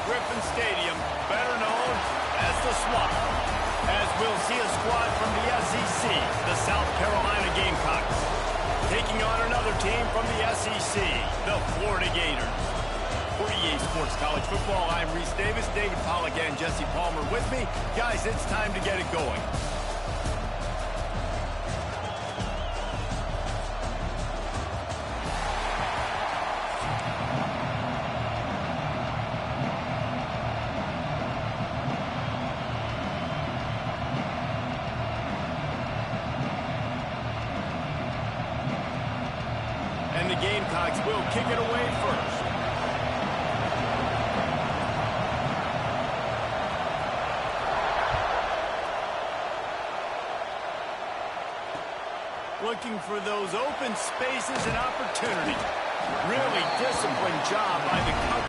Griffin Stadium, better known as the Swamp, as we'll see a squad from the SEC, the South Carolina Gamecocks, taking on another team from the SEC, the Florida Gators. For EA Sports College Football, I'm Reese Davis, David Pollack, and Jesse Palmer with me. Guys, it's time to get it going. And the Gamecocks will kick it away first. Looking for those open spaces and opportunities. Really disciplined job by the coach.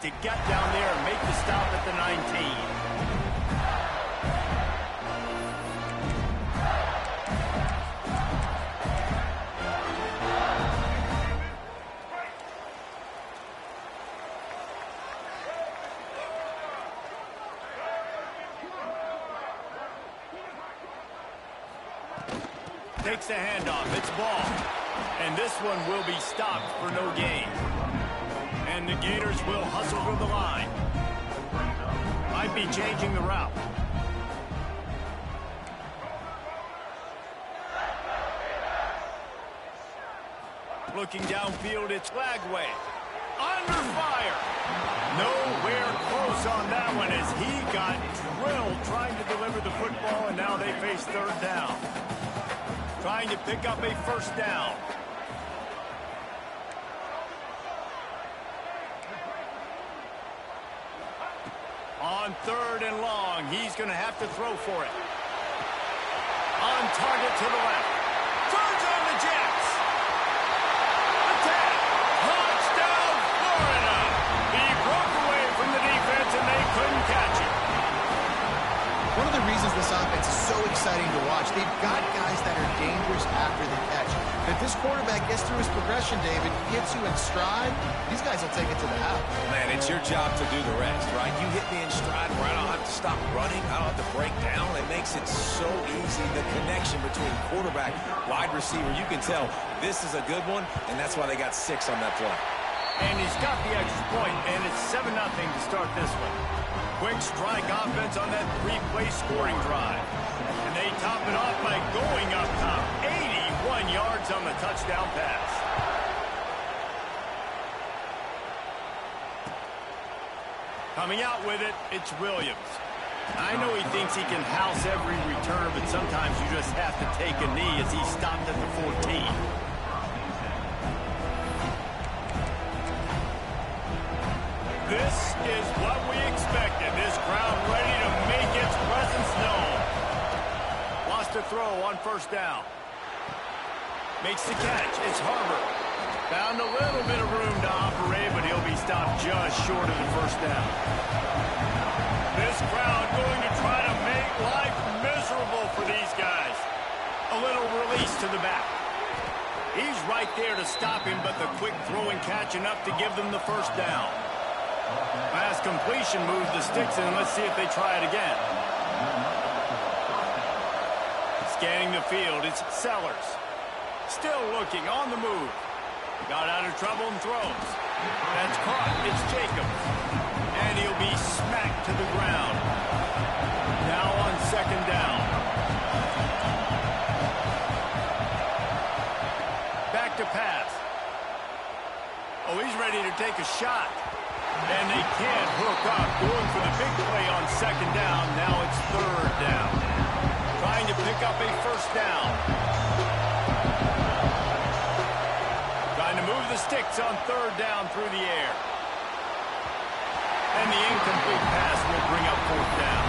To get down there and make the stop at the 19. Takes the handoff, it's ball. And this one will be stopped for no gain. And the Gators will hustle to the line. Might be changing the route. Looking downfield, it's Lagway. Under fire. Nowhere close on that one as he got drilled trying to deliver the football, and now they face third down. Trying to pick up a first down. On third and long, he's going to have to throw for it. On target to the left. Turns on the Jets. Attack. Touchdown, Florida. He broke away from the defense, and they couldn't catch him. One of the reasons this offense is so exciting to watch, they've got guys that are dangerous after the catch. If this quarterback gets through his progression, David, gets you in stride, these guys will take it to the house. Man, it's your job to do the rest, right? You hit me in stride where I don't have to stop running, I don't have to break down. It makes it so easy, the connection between quarterback, wide receiver. You can tell this is a good one, and that's why they got 6 on that play. And he's got the extra point, and it's 7-0 to start this one. Quick strike offense on that 3-play scoring drive. And they top it off by going up top. 81 yards on the touchdown pass. Coming out with it, it's Williams. I know he thinks he can house every return, but sometimes you just have to take a knee as he stopped at the 14. This is what we expected. This crowd ready to make its presence known. Lost a throw on first down. Makes the catch. It's Harbor. Found a little bit of room to operate, but he'll be stopped just short of the first down. This crowd going to try to make life miserable for these guys. A little release to the back. He's right there to stop him, but the quick throw and catch enough to give them the first down. Pass completion moves the sticks in. Let's see if they try it again. Scanning the field, it's Sellers. Still looking, on the move. Got out of trouble and throws. That's caught, it's Jacobs. And he'll be smacked to the ground. Now on second down. Back to pass. Oh, he's ready to take a shot. And they can't hook up. Going for the big play on second down. Now it's third down. Trying to pick up a first down. Trying to move the sticks on third down through the air. And the incomplete pass will bring up fourth down.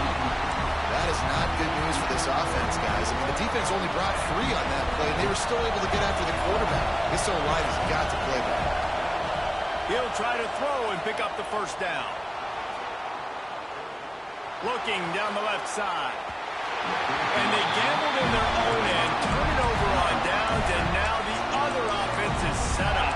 That is not good news for this offense, guys. I mean, the defense only brought 3 on that play, and they were still able to get after the quarterback. This O-line has got to play better. He'll try to throw and pick up the first down. Looking down the left side. And they gambled in their own end, turn it over on downs, and now the other offense is set up.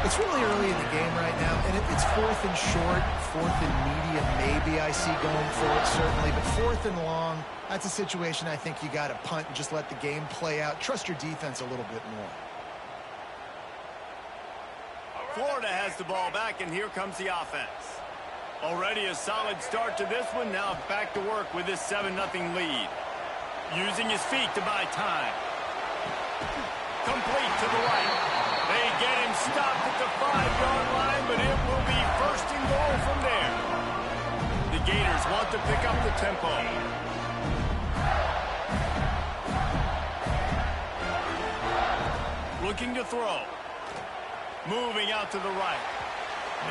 It's really early in the game right now, and if it's 4th and short, 4th and medium, maybe I see going for it, certainly. But 4th and long, that's a situation I think you got to punt and just let the game play out. Trust your defense a little bit more. Florida has the ball back, and here comes the offense. Already a solid start to this one. Now back to work with this 7-0 lead. Using his feet to buy time. Complete to the right. They get him stopped at the 5-yard line, but it will be 1st and goal from there. The Gators want to pick up the tempo. Looking to throw. Moving out to the right.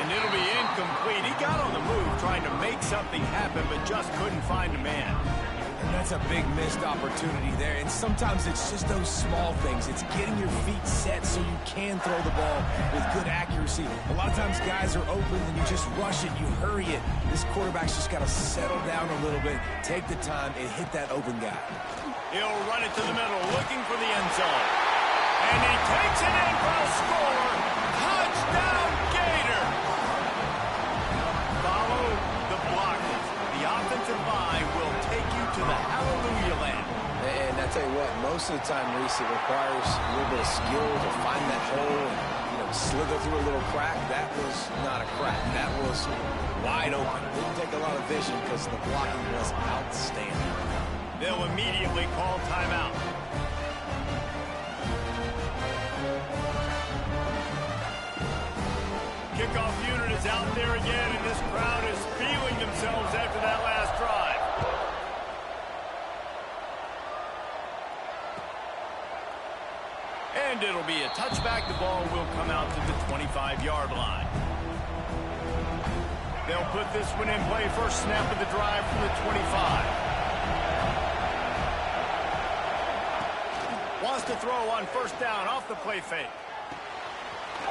And it'll be incomplete. He got on the move trying to make something happen, but just couldn't find a man. And that's a big missed opportunity there. And sometimes it's just those small things. It's getting your feet set so you can throw the ball with good accuracy. A lot of times guys are open and you just rush it, you hurry it. This quarterback's just got to settle down a little bit, take the time, and hit that open guy. He'll run it to the middle, looking for the end zone. And he takes it in for a score. Touchdown, Gator! Follow the blockers. The offensive line will take you to the hallelujah land. And I tell you what, most of the time, Reese, it requires a little bit of skill to find that hole and, slither through a little crack. That was not a crack. That was wide open. Didn't take a lot of vision because the blocking was outstanding. They'll immediately call timeout. Kickoff unit is out there again, and this crowd is feeling themselves after that last drive. And it'll be a touchback. The ball will come out to the 25-yard line. They'll put this one in play. First snap of the drive from the 25. Wants to throw on 1st down off the play fake.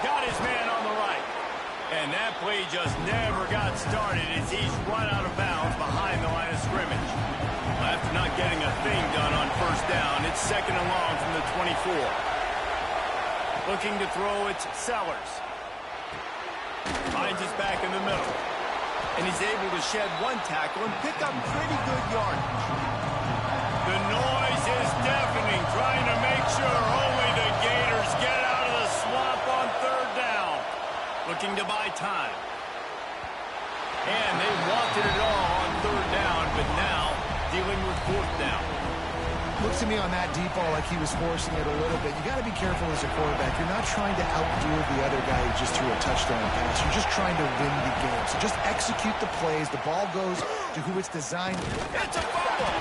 Got his man on the right. And that play just never got started as he's run out of bounds behind the line of scrimmage. After not getting a thing done on 1st down, it's 2nd and long from the 24. Looking to throw, it's Sellers. Finds his back in the middle. And he's able to shed one tackle and pick up pretty good yardage. The noise is deafening, trying to make sure only the Gators get out of the swamp on 3rd down. Looking to buy time. And they wanted it all on 3rd down, but now dealing with 4th down. Looks to me on that deep ball like he was forcing it a little bit. You got to be careful as a quarterback. You're not trying to outdo the other guy who just threw a touchdown pass. You're just trying to win the game. So just execute the plays. The ball goes to who it's designed. It's a fumble.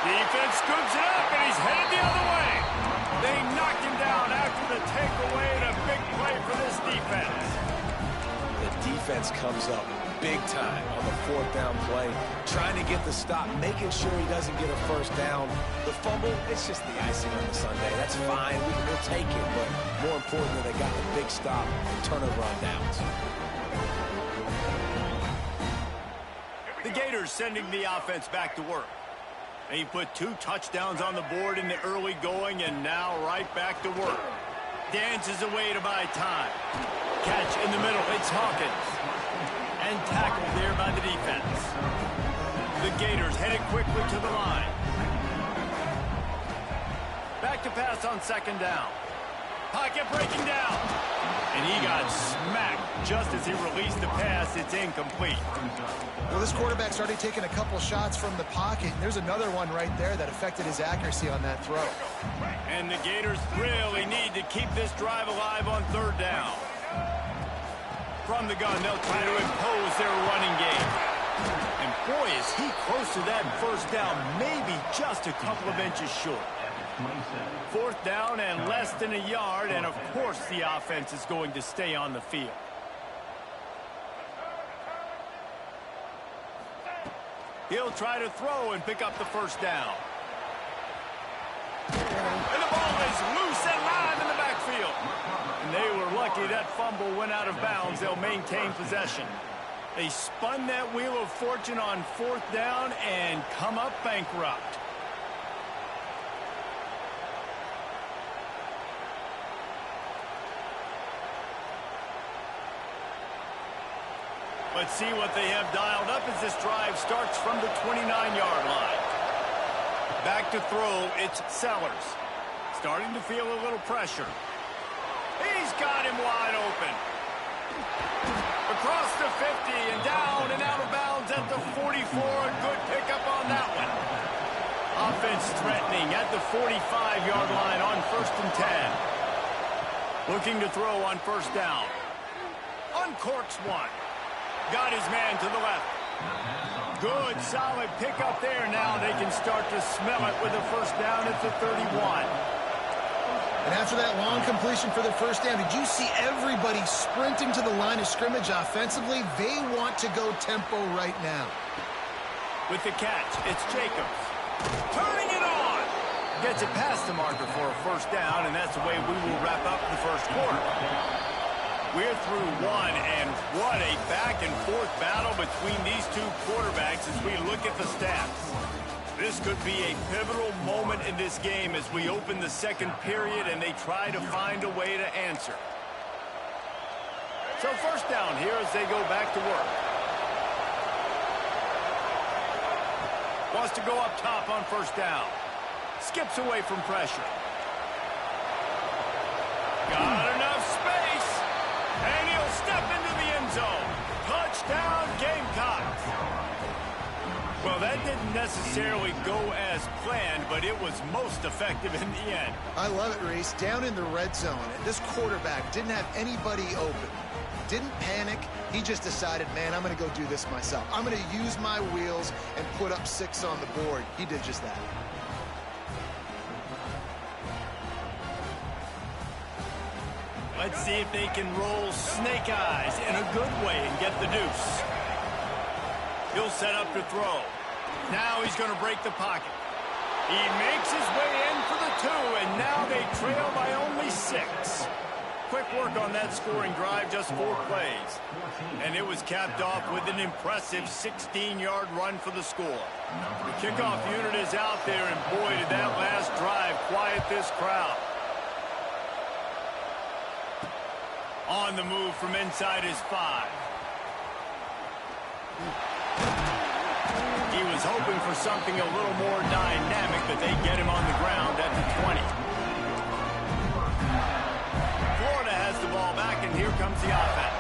Defense scoops it up, and he's headed the other way. They knocked him down after the takeaway, and a big play for this defense. The defense comes up big time on the 4th down play, trying to get the stop, making sure he doesn't get a 1st down. The fumble, it's just the icing on the sundae. That's fine. We'll take it, but more importantly, they got the big stop and turnover on downs. The Gators sending the offense back to work. They put 2 touchdowns on the board in the early going, and now right back to work. Dances away to buy time. Catch in the middle, it's Hawkins. And tackled there by the defense. The Gators headed quickly to the line. Back to pass on 2nd down. Pocket breaking down. And he got smacked just as he released the pass. It's incomplete. Well, this quarterback's already taken a couple shots from the pocket. And there's another one right there that affected his accuracy on that throw. And the Gators really need to keep this drive alive on 3rd down. From the gun, they'll try to impose their running game. And boy, is he close to that 1st down, maybe just a couple of inches short. 4th down and less than a yard, and of course the offense is going to stay on the field. He'll try to throw and pick up the 1st down. And the ball is loose and live in the backfield. And they were lucky that fumble went out of bounds. They'll maintain possession. They spun that wheel of fortune on 4th down and come up bankrupt. Let's see what they have dialed up as this drive starts from the 29-yard line. Back to throw, it's Sellers. Starting to feel a little pressure. He's got him wide open. Across the 50 and down and out of bounds at the 44. A good pickup on that one. Offense threatening at the 45-yard line on 1st and 10. Looking to throw on 1st down. Uncorks one. Got his man to the left. Good, solid pickup there. Now they can start to smell it with a 1st down at the 31. And after that long completion for the 1st down, did you see everybody sprinting to the line of scrimmage offensively? They want to go tempo right now. With the catch, it's Jacobs. Turning it on. Gets it past the marker for a 1st down, and that's the way we will wrap up the 1st quarter. We're through one, and what a back-and-forth battle between these two quarterbacks as we look at the stats. This could be a pivotal moment in this game as we open the 2nd period and they try to find a way to answer. So 1st down here as they go back to work. Wants to go up top on 1st down. Skips away from pressure. Got enough space. And he'll step into the end zone. Touchdown, Gamecocks. Well, that didn't necessarily go as planned, but it was most effective in the end. I love it, Reese. Down in the red zone, this quarterback didn't have anybody open. Didn't panic. He just decided, man, I'm going to go do this myself. I'm going to use my wheels and put up 6 on the board. He did just that. Let's see if they can roll snake eyes in a good way and get the deuce. He'll set up to throw. Now he's going to break the pocket. He makes his way in for the 2, and now they trail by only 6. Quick work on that scoring drive, just 4 plays. And it was capped off with an impressive 16-yard run for the score. The kickoff unit is out there, and boy, did that last drive quiet this crowd. On the move from inside his 5. He was hoping for something a little more dynamic, but they get him on the ground at the 20. Florida has the ball back, and here comes the offense.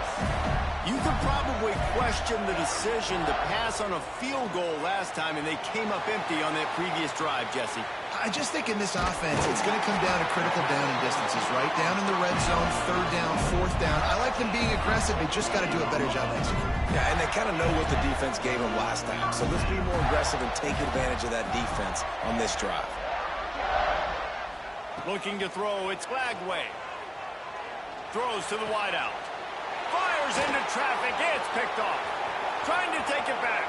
You could probably question the decision to pass on a field goal last time, and they came up empty on that previous drive, Jesse. I just think in this offense, it's going to come down to critical down and distances, right? Down in the red zone, 3rd down, 4th down. I like them being aggressive. They just got to do a better job executing. Yeah, and they kind of know what the defense gave them last time. So let's be more aggressive and take advantage of that defense on this drive. Looking to throw, it's Lagway. Throws to the wideout. Fires into traffic. It's picked off. Trying to take it back.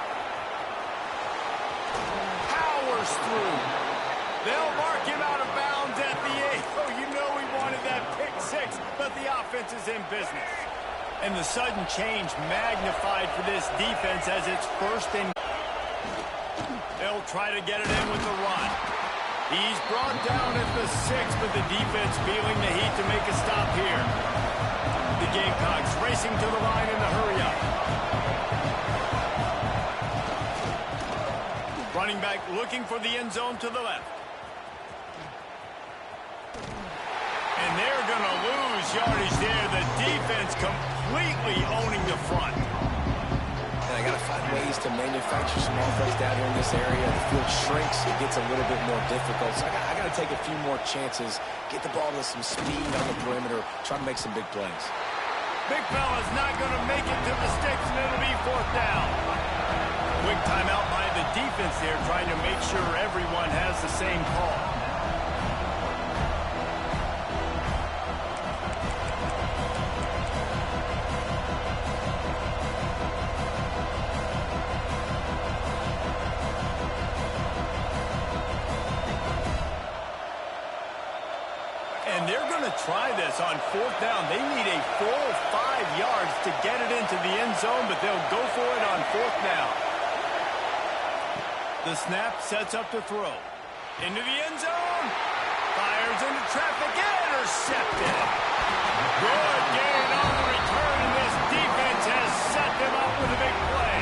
Powers through. They'll mark him out of bounds at the 8. Oh, you know he wanted that pick 6, but the offense is in business. And the sudden change magnified for this defense as it's 1st and... They'll try to get it in with the run. He's brought down at the 6, but the defense feeling the heat to make a stop here. The Gamecocks racing to the line in the hurry-up. Running back looking for the end zone to the left. And they're going to lose yardage there. The defense completely owning the front. And I got to find ways to manufacture some offense down here in this area. The field shrinks. It gets a little bit more difficult. So I got to take a few more chances, get the ball to some speed on the perimeter, try to make some big plays. Big fella's not going to make it to the sticks, and it'll be 4th down. Quick timeout by the defense there, trying to make sure everyone has the same call. they're going to try this on 4th down. They need a full 5 yards to get it into the end zone, but they'll go for it on 4th down. The snap sets up to throw. Into the end zone. Fires into traffic. Intercepted. Good gain on the return, and this defense has set them up with a big play.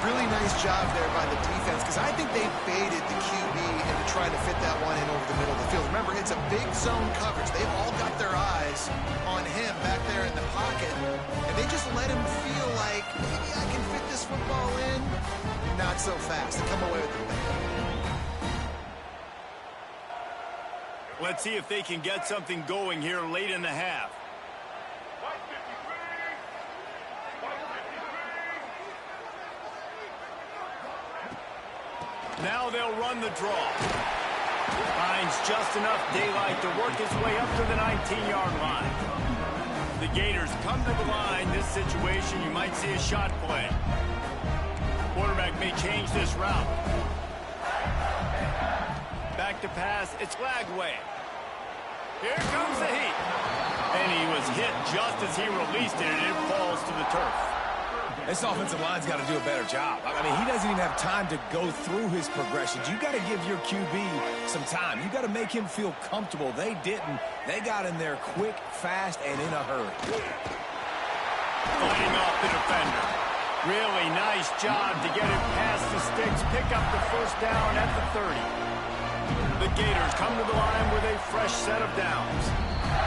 Really nice job there by the defense, because I think they baited the QB into trying to fit that one in over the middle of the field. Remember, it's a big zone coverage. They've all got their eyes on him back there in the pocket, and they just let him feel like, maybe I can fit this football in. Not so fast. They come away with the win. Let's see if they can get something going here late in the half. Now they'll run the draw. Finds just enough daylight to work his way up to the 19-yard line. The Gators come to the line. This situation, you might see a shot play. Quarterback may change this route. Back to pass. It's Lagway. Here comes the heat. And he was hit just as he released it, and it falls to the turf. This offensive line's got to do a better job. I mean, he doesn't even have time to go through his progressions. You got to give your QB some time. You got to make him feel comfortable. They didn't. They got in there quick, fast, and in a hurry. Fighting off the defender. Really nice job to get it past the sticks. Pick up the 1st down at the 30. The Gators come to the line with a fresh set of downs.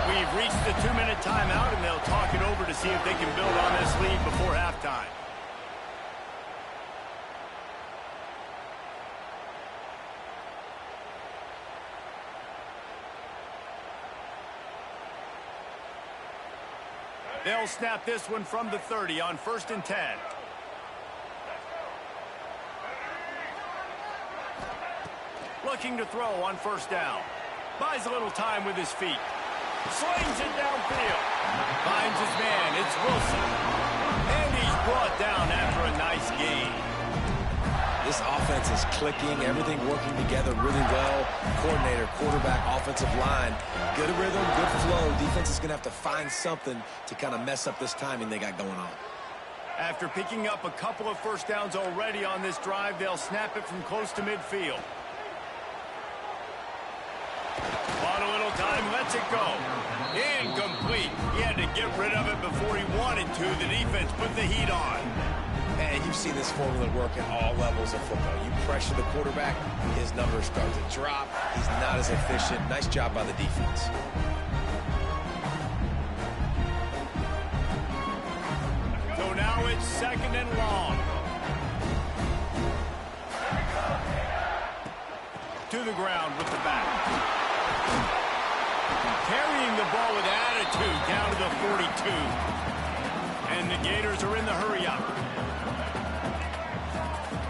We've reached the 2-minute timeout, and they'll talk it over to see if they can build on this lead before halftime. They'll snap this one from the 30 on 1st and 10. Looking to throw on 1st down. Buys a little time with his feet. Slings it downfield. Finds his man. It's Wilson. And he's brought down after a nice gain. This offense is clicking. Everything working together really well. Coordinator, quarterback, offensive line. Good rhythm, good flow. Defense is going to have to find something to kind of mess up this timing they got going on. After picking up a couple of 1st downs already on this drive, they'll snap it from close to midfield. On a little time, lets it go. Incomplete. He had to get rid of it before he wanted to. The defense put the heat on. And you've seen this formula work at all levels of football. You pressure the quarterback, his numbers start to drop. He's not as efficient. Nice job by the defense. So now it's 2nd and long. To the ground with the back. Carrying the ball with attitude down to the 42. And the Gators are in the hurry up.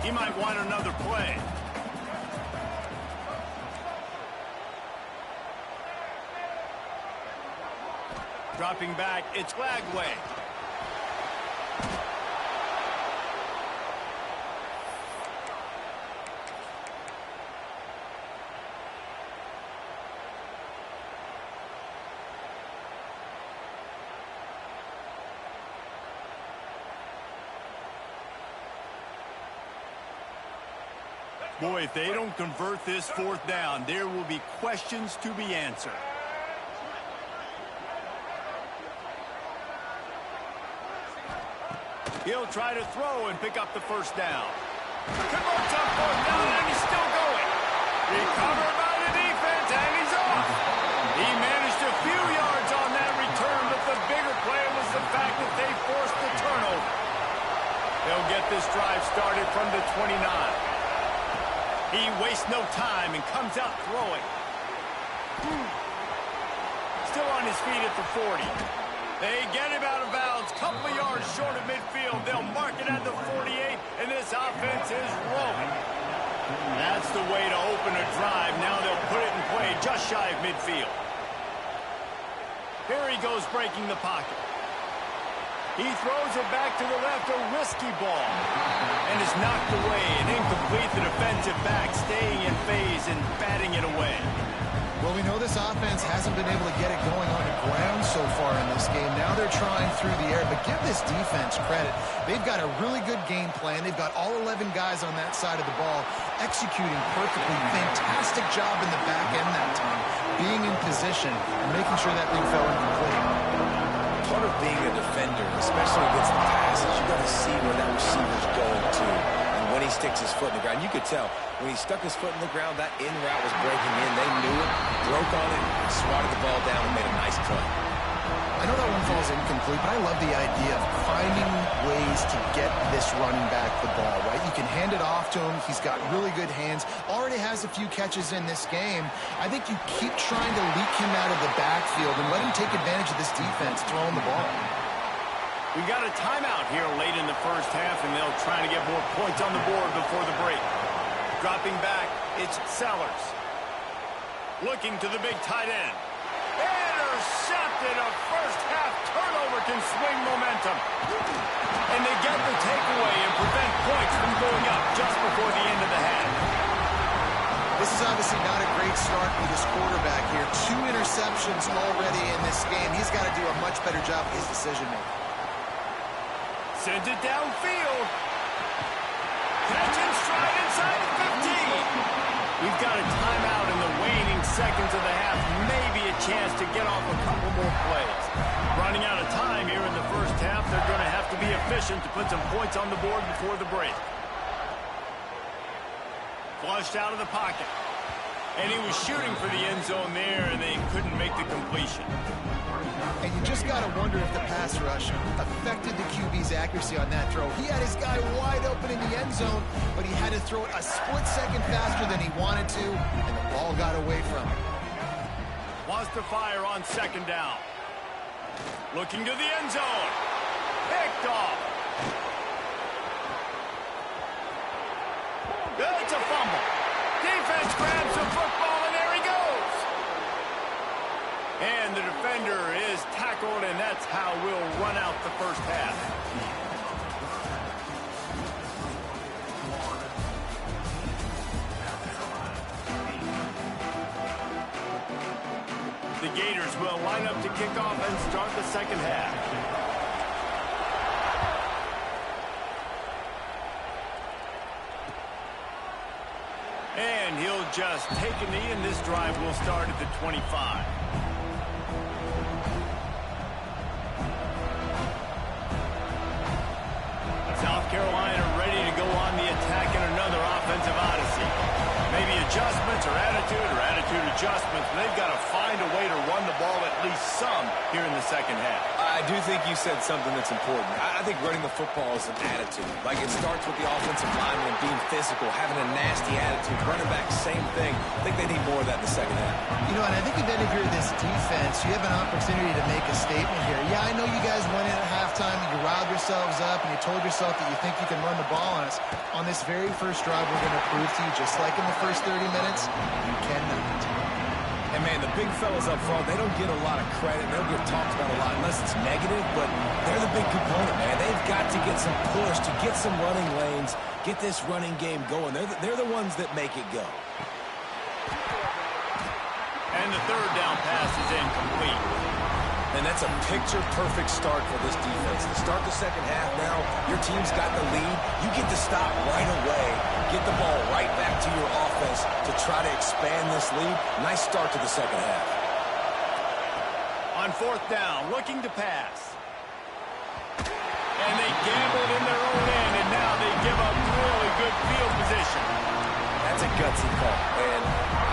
He might want another play. Dropping back, it's Lagway. Boy, if they don't convert this 4th down, there will be questions to be answered. He'll try to throw and pick up the 1st down. Converts on 4th down, and he's still going. Recovered by the defense, and he's off. He managed a few yards on that return, but the bigger play was the fact that they forced the turnover. They'll get this drive started from the 29. He wastes no time and comes out throwing. Still on his feet at the 40. They get him out of bounds, couple of yards short of midfield. They'll mark it at the 48, and this offense is rolling. That's the way to open a drive. Now they'll put it in play just shy of midfield. Here he goes breaking the pocket. He throws it back to the left, a risky ball. And is knocked away and incomplete. The defensive back staying in phase and batting it away. Well, we know this offense hasn't been able to get it going on the ground so far in this game. Now they're trying through the air, but give this defense credit. They've got a really good game plan. They've got all 11 guys on that side of the ball executing perfectly. Fantastic job in the back end that time, being in position and making sure that thing fell incomplete. Part of being a defender, especially against the passes, you got to see where that receiver's going to. And when he sticks his foot in the ground, you could tell when he stuck his foot in the ground, that in route was breaking in. They knew it, broke on it, swatted the ball down, and made a nice play. I know that one falls incomplete, but I love the idea of finding ways to get this running back the ball, right? You can hand it off to him. He's got really good hands. Already has a few catches in this game. I think you keep trying to leak him out of the backfield and let him take advantage of this defense throwing the ball. We got a timeout here late in the first half, and they'll try to get more points on the board before the break. Dropping back, it's Sellers. Looking to the big tight end. Intercepted. A first-half turnover can swing momentum. And they get the takeaway and prevent points from going up just before the end of the half. This is obviously not a great start for this quarterback here. 2 interceptions already in this game. He's got to do a much better job of his decision-making. Sends it downfield. Catch and stride inside the 15. We've got a timeout in the waning seconds of the half. Maybe a chance to get off a couple more plays. Running out of time here in the first half. They're going to have to be efficient to put some points on the board before the break. Flushed out of the pocket. And he was shooting for the end zone there, and they couldn't make the completion. And you just got to wonder if the pass rush affected the QB's accuracy on that throw. He had his guy wide open in the end zone, but he had to throw it a split second faster than he wanted to, and the ball got away from him. Wants to fire on second down. Looking to the end zone. Picked off. It's a fumble. Defense grabs the football, and there he goes. And the defender is tackled, and that's how we'll run out the first half. The Gators will line up to kick off and start the second half. And he'll just take a knee, and this drive will start at the 25. South Carolina ready to go on the attack in another offensive odyssey. Maybe adjustments or attitude adjustments. They've got to find a way to run the ball at least some here in the second half. I do think you said something that's important. I think running the football is an attitude. Like, it starts with the offensive lineman being physical, having a nasty attitude. Running back, same thing. I think they need more of that in the second half. You know, and I think if you're this defense, you have an opportunity to make a statement here. Yeah, I know you guys went in at halftime, you riled yourselves up, and you told yourself that you think you can run the ball on us. On this very first drive, we're going to prove to you, just like in the first 30 minutes, you cannot. And, man, the big fellas up front, they don't get a lot of credit. They don't get talked about a lot unless it's negative, but they're the big component, man. They've got to get some push, to get some running lanes, get this running game going. They're the ones that make it go. And the third down pass is incomplete. And that's a picture-perfect start for this defense. To start the second half now, your team's got the lead. You get to stop right away, get the ball right back to your offense to try to expand this lead. Nice start to the second half. On fourth down, looking to pass. And they gambled in their own end, and now they give up really good field position. That's a gutsy call. And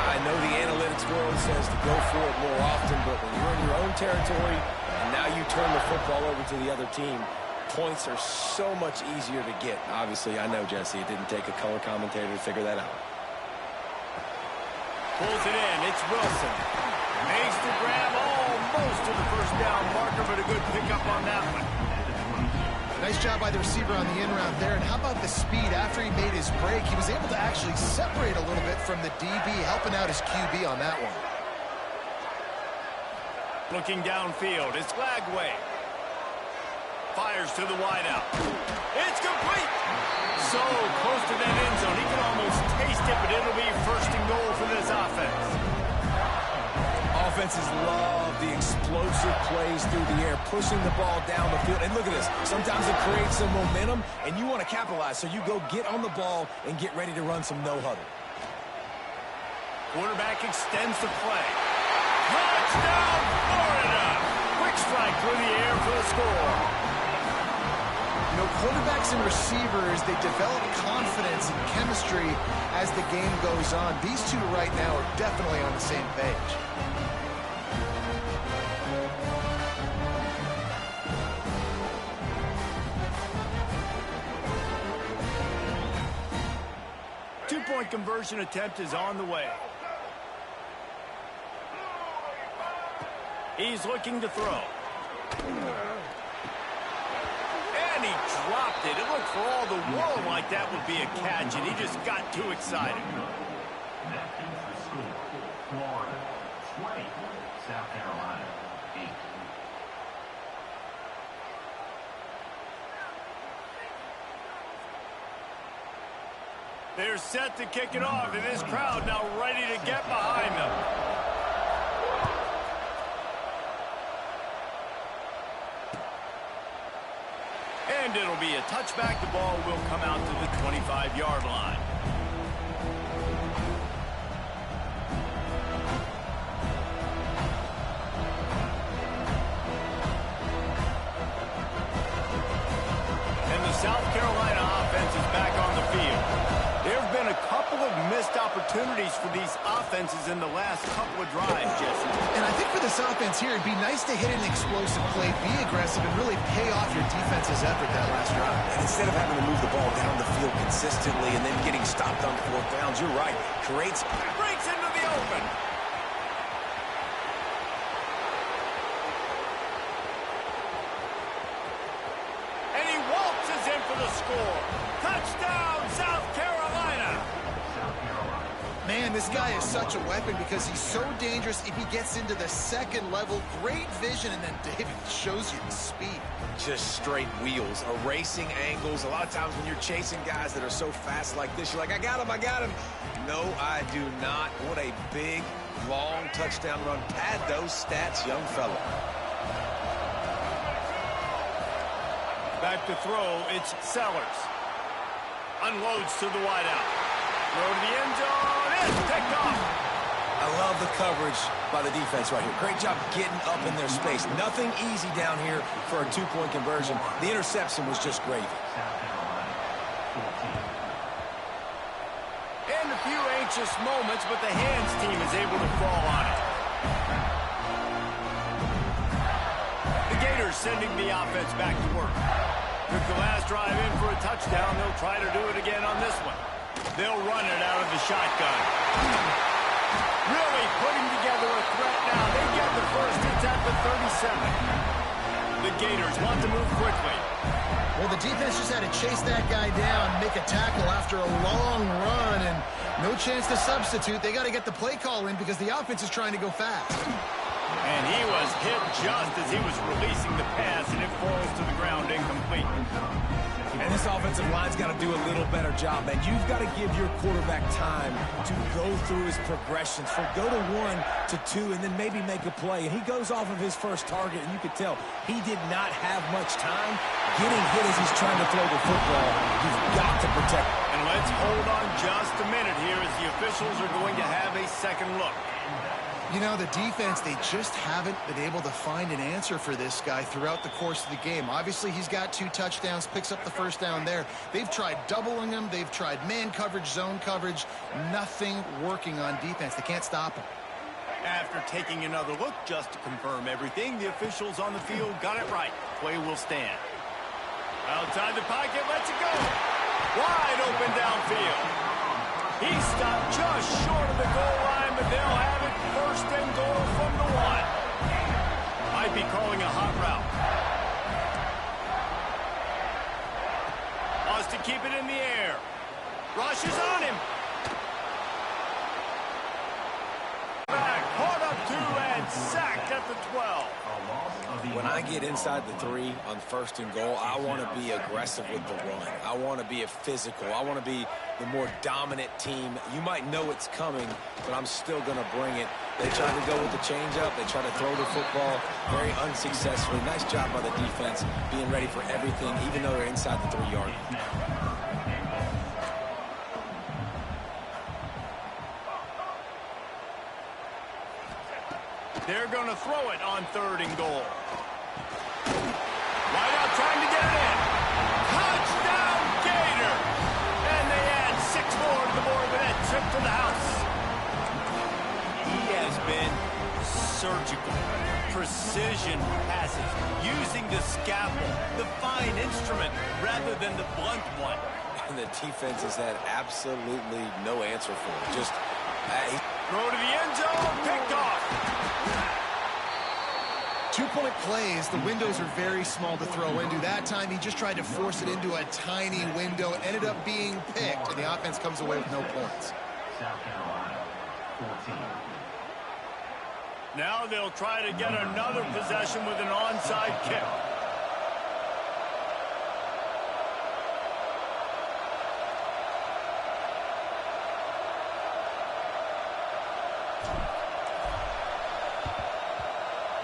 I know the analytics world says to go for it more often, but when you're in your own territory and now you turn the football over to the other team, points are so much easier to get. Obviously, I know, Jesse, it didn't take a color commentator to figure that out. Pulls it in. It's Wilson. Makes the grab almost to the first down marker, but a good pickup on that one. Nice job by the receiver on the in-route there. And how about the speed? After he made his break, he was able to actually separate a little bit from the DB, helping out his QB on that one. Looking downfield, it's Lagway. Fires to the wideout. It's complete. So close to that end zone. He can almost taste it, but it'll be first and goal for this offense. Offenses love the explosive plays through the air, pushing the ball down the field. And look at this. Sometimes it creates some momentum, and you want to capitalize. So you go get on the ball and get ready to run some no-huddle. Quarterback extends the play. Touchdown, Florida! Quick strike through the air for the score. You know, quarterbacks and receivers, they develop confidence and chemistry as the game goes on. These two right now are definitely on the same page. Two-point conversion attempt is on the way. He's looking to throw. And he dropped it. It looked for all the world like that would be a catch, and he just got too excited. Florida 20, South Carolina 8. They're set to kick it off, and this crowd now ready to get behind them. And it'll be a touchback. The ball will come out to the 25-yard line. And the South Carolina offense is back on the field. There have been a couple of missed opportunities for these offenses in the last couple of drives, Jesse. And I think for this offense here, it'd be nice to hit an explosive play, be aggressive, and really pay off your defense's effort that last drive. And instead of having to move the ball down the field consistently and then getting stopped on 4th downs, you're right, breaks into the open. And he waltzes in for the score. Touchdown, South Carolina. Man, this guy is such a weapon because he's so dangerous if he gets into the second level. Great vision, and then David shows you the speed. Just straight wheels, erasing angles. A lot of times when you're chasing guys that are so fast like this, you're like, I got him, I got him. No, I do not. What a big, long touchdown run. Pad those stats, young fella. Back to throw, it's Sellers. Unloads to the wideout. Throw to the end zone. It's picked off. I love the coverage by the defense right here. Great job getting up in their space. Nothing easy down here for a 2-point conversion. The interception was just gravy. And a few anxious moments, but the hands team is able to fall on it. The Gators sending the offense back to work. Took the last drive in for a touchdown. They'll try to do it again on this one. They'll run it out of the shotgun. Really putting together a threat now. They get the first. It's at the 37. The Gators want to move quickly. Well, the defense just had to chase that guy down, make a tackle after a long run, and no chance to substitute. They got to get the play call in because the offense is trying to go fast. And he was hit just as he was releasing the pass, and it falls to the ground incomplete. And this offensive line's got to do a little better job, man. You've got to give your quarterback time to go through his progressions, from go to 1 to 2, and then maybe make a play. And he goes off of his first target, and you could tell he did not have much time getting hit as he's trying to throw the football. You've got to protect him. And let's hold on just a minute here as the officials are going to have a second look. You know, the defense, they just haven't been able to find an answer for this guy throughout the course of the game. Obviously, he's got 2 touchdowns, picks up the first down there. They've tried doubling him. They've tried man coverage, zone coverage. Nothing working on defense. They can't stop him. After taking another look just to confirm everything, the officials on the field got it right. Play will stand. Outside the pocket, lets it go. Wide open downfield. He stopped just short of the goal line, but they'll have it first and goal from the 1. Might be calling a hot route. Wants to keep it in the air. Rush is on him. Back, caught up 2 and sacked at the 12. when I get inside the 3 on 1st and goal, I want to be aggressive with the run. I want to be a physical. I want to be the more dominant team. You might know it's coming, but I'm still going to bring it. They tried to go with the changeup. They tried to throw the football very unsuccessfully. Nice job by the defense being ready for everything, even though they're inside the 3-yard. They're going to throw it on 3rd and goal. Right out trying to get it in. Touchdown, Gator! And they add 6 more to the board with that trip to the house. He has been surgical. Precision passes, using the scalpel, the fine instrument, rather than the blunt one. And the defense has had absolutely no answer for it. Just throw to the end zone, picked off. 2-point plays, the windows are very small to throw into. That time, he just tried to force it into a tiny window, ended up being picked, and the offense comes away with no points. South Carolina, 14. Now they'll try to get another possession with an onside kick.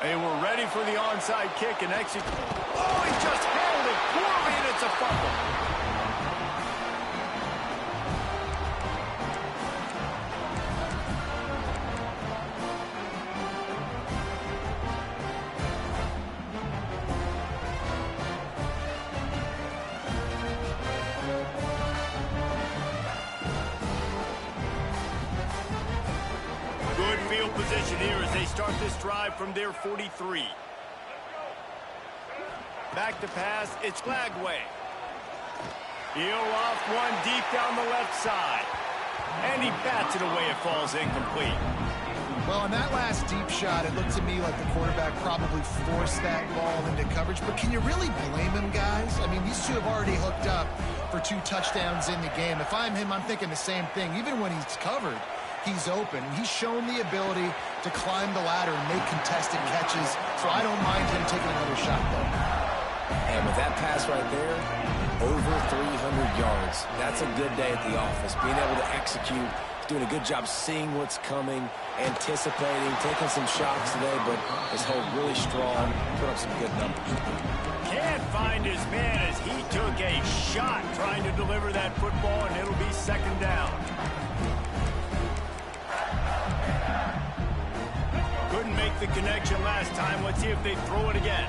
They were ready for the onside kick and execute. Oh, he just handled it poorly, and it's a fumble. Good field position here as they start this drive from their 43. Back to pass, it's Glagway. He'll off one deep down the left side. And he bats it away, it falls incomplete. Well, on that last deep shot, it looked to me like the quarterback probably forced that ball into coverage. But can you really blame him, guys? I mean, these two have already hooked up for 2 touchdowns in the game. If I'm him, I'm thinking the same thing. Even when he's covered, he's open. He's shown the ability to climb the ladder and make contested catches, so I don't mind him taking another shot, though. And with that pass right there, over 300 yards. That's a good day at the office. Being able to execute, doing a good job seeing what's coming, anticipating, taking some shots today, but his hold really strong, put up some good numbers. Can't find his man as he took a shot trying to deliver that football, and it'll be 2nd down. Couldn't make the connection last time. Let's see if they throw it again.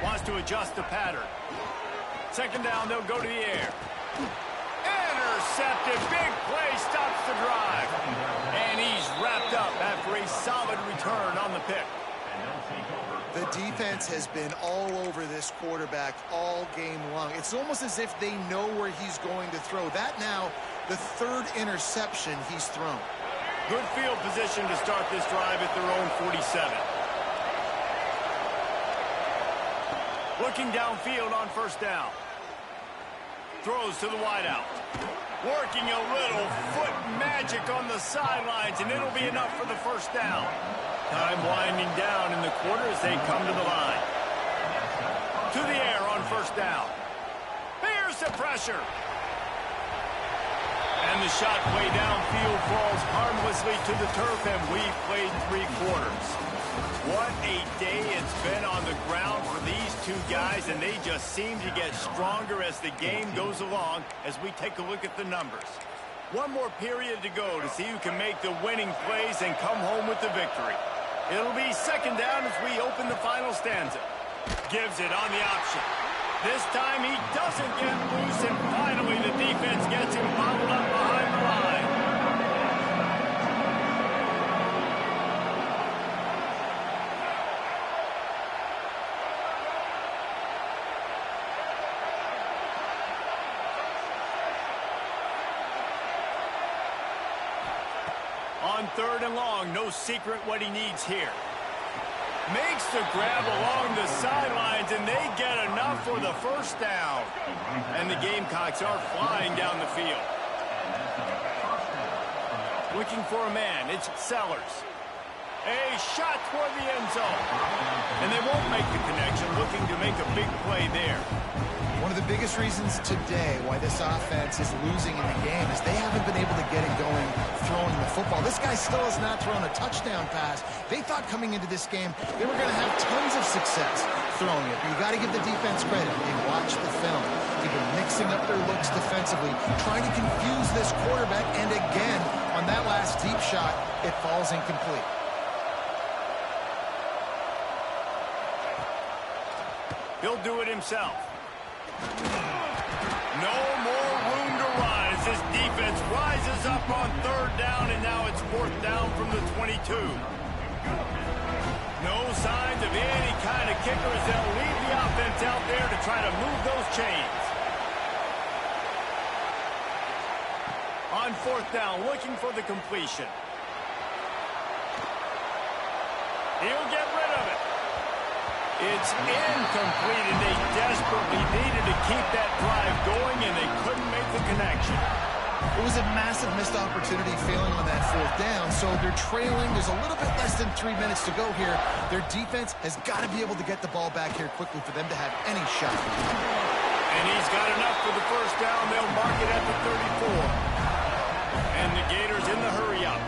Wants to adjust the pattern. 2nd down, they'll go to the air. Intercepted. Big play stops the drive. And he's wrapped up after a solid return on the pick. The defense has been all over this quarterback all game long. It's almost as if they know where he's going to throw. That now, the 3rd interception he's thrown. Good field position to start this drive at their own 47. Looking downfield on 1st down. Throws to the wideout. Working a little foot magic on the sidelines, and it'll be enough for the 1st down. Time winding down in the quarter as they come to the line. To the air on 1st down. There's the pressure. And the shot way downfield falls harmlessly to the turf, and we've played 3 quarters. What a day it's been on the ground for these 2 guys, and they just seem to get stronger as the game goes along as we take a look at the numbers. One more period to go to see who can make the winning plays and come home with the victory. It'll be 2nd down as we open the final stanza. Gives it on the option. This time he doesn't get loose, and finally the defense gets him bottled up behind the line. On 3rd and long, no secret what he needs here. Makes the grab along the sidelines, and they get enough for the 1st down. And the Gamecocks are flying down the field. Looking for a man, it's Sellers. A shot toward the end zone. And they won't make the connection, looking to make a big play there. One of the biggest reasons today why this offense is losing in the game is they haven't been able to get it going throwing the football. This guy still has not thrown a touchdown pass. They thought coming into this game they were going to have tons of success throwing it. But you got to give the defense credit. They watched the film. They've been mixing up their looks defensively, trying to confuse this quarterback. And again, on that last deep shot, it falls incomplete. He'll do it himself. No more room to run as this defense rises up on third down, and now it's fourth down from the 22. No signs of any kind of kickers. They'll leave the offense out there to try to move those chains. On fourth down, looking for the completion. He'll get rid of it. It's incomplete, and they desperately needed to keep that drive going, and they couldn't make the connection. It was a massive missed opportunity failing on that fourth down, so they're trailing. There's a little bit less than 3 minutes to go here. Their defense has got to be able to get the ball back here quickly for them to have any shot. And he's got enough for the first down. They'll mark it at the 34. And the Gators in the hurry-up.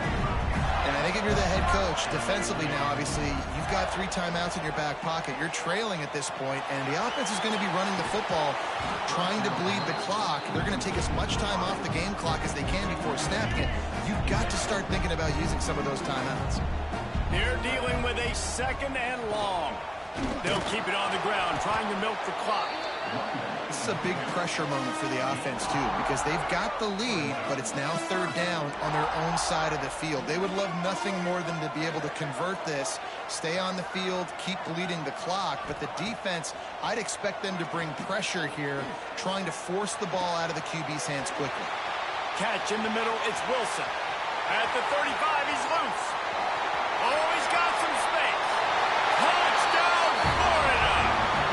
And I think if you're the head coach, defensively now, obviously, you've got 3 timeouts in your back pocket. You're trailing at this point, and the offense is going to be running the football, trying to bleed the clock. They're going to take as much time off the game clock as they can before snapping it. You've got to start thinking about using some of those timeouts. They're dealing with a second and long. They'll keep it on the ground, trying to milk the clock. This is a big pressure moment for the offense, too, because they've got the lead, but it's now third down on their own side of the field. They would love nothing more than to be able to convert this, stay on the field, keep bleeding the clock. But the defense, I'd expect them to bring pressure here, trying to force the ball out of the QB's hands quickly. Catch in the middle, it's Wilson. At the 35, he's loose. Oh, he's got some space. Touchdown, Florida!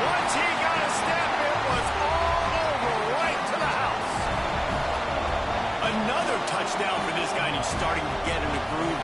Once he got a step, it was all over right to the house. Another touchdown for this guy, and he's starting to get in the groove